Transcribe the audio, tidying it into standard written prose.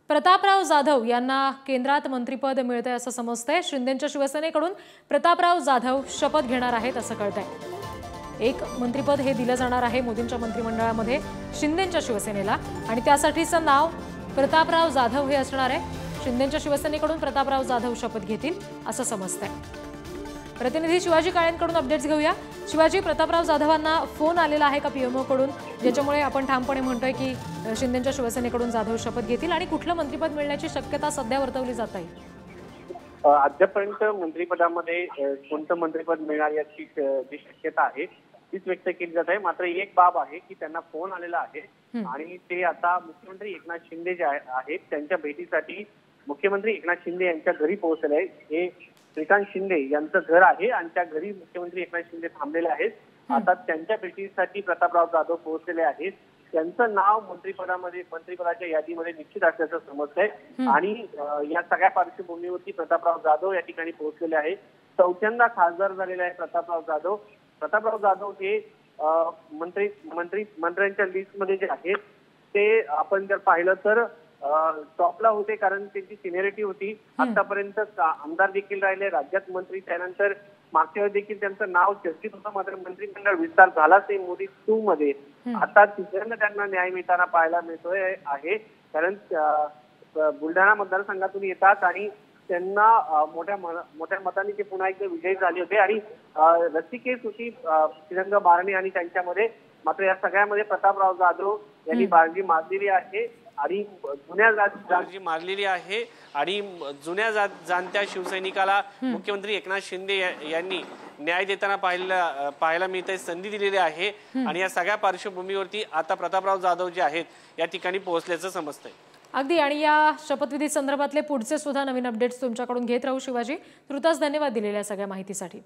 प्रतापराव जाधव यांना केंद्रात मंत्रिपद मिळते असं समजतंय। शिंदेंच्या शिवसेनेकडून प्रतापराव जाधव शपथ घेणार आहेत असं कळतंय। एक मंत्रिपद हे दिलं जाणार आहे मोदींच्या मंत्रिमंडळामध्ये शिंदेंच्या शिवसेनेला आणि त्यासाठीचं नाव प्रतापराव जाधव हे असणार आहे। शिंदेंच्या शिवसेनेकडून प्रतापराव जाधव शपथ घेतील असं समजतंय। प्रतिनिधी शिवाजी काळेंकडून अपडेट्स घेऊया। शिवाजी, प्रतापराव जाधवांना फोन आलेला आहे का पीएमओ कडून, ज्याच्यामुळे आपण ठामपणे म्हणतोय की शिंदेंच्या शिवसेनेकडून जाधव शपथ घेतील आणि कुठलं मंत्रिपद मिळण्याची शक्यता सध्या वर्तवली जात आहे? अद्यापर्यंत मंत्रिपदामध्ये कोणतं मंत्रिपद मिळणार याची जी शक्यता आहे तीच व्यक्त केली जात आहे। मात्र एक बाब आहे की त्यांना फोन आलेला आहे आणि ते आता मुख्यमंत्री एकनाथ शिंदे जे आहेत त्यांच्या भेटीसाठी मुख्यमंत्री एकनाथ शिंदे यांच्या घरी पोहोचले आहे। हे श्रीकांत शिंदे यांचं घर आहे आणि त्या घरी मुख्यमंत्री एकनाथ शिंदे थांबलेले आहेत। आता त्यांच्या भेटीसाठी प्रतापराव जाधव पोहोचलेले आहेत। त्यांचं नाव मंत्रिपदाच्या यादीमध्ये निश्चित असल्याचं समजतंय आणि या सगळ्या पार्श्वभूमीवरती प्रतापराव जाधव या ठिकाणी पोहोचलेले आहेत। चौथ्यांदा खासदार झालेले आहे प्रतापराव जाधव। प्रतापराव जाधव हे मंत्र्यांच्या लिस्टमध्ये जे आहेत ते आपण जर पाहिलं तर टॉपला होते, कारण त्यांची सिनियरिटी होती। आतापर्यंत आमदार देखील राहिले, राज्यात मंत्री, त्यानंतर मागच्या वेळी देखील त्यांचं नाव चर्चित होतं। मात्र मंत्रिमंडळ विस्तार झाला ते मोदी 2 मध्ये। आता तिसऱ्यांदा त्यांना न्याय मिळताना पाहायला मिळतोय आहे, कारण बुलढाणा मतदारसंघातून येतात आणि त्यांना मोठ्या मतांनी ते पुन्हा एकदा विजयी झाले होते आणि रस्सीकेस होती तिरंगा बारणे आणि त्यांच्यामध्ये। मात्र या सगळ्यामध्ये प्रतापराव जाधव यांनी बाजी मारलेली आहे आणि जुन्या जाणत्या शिवसैनिकाला मुख्यमंत्री एकनाथ शिंदे यांनी न्याय देताना पाहायला मिळते, संधी दिलेली आहे आणि या सगळ्या पार्श्वभूमीवरती आता प्रतापराव जाधव जे आहेत या ठिकाणी पोहोचल्याचं समजतंय। अगदी, आणि या शपथविधी संदर्भातले पुढचे सुद्धा नवीन अपडेट्स तुमच्याकडून घेत राहू शिवाजी। तुर्तास धन्यवाद दिलेल्या सगळ्या माहितीसाठी।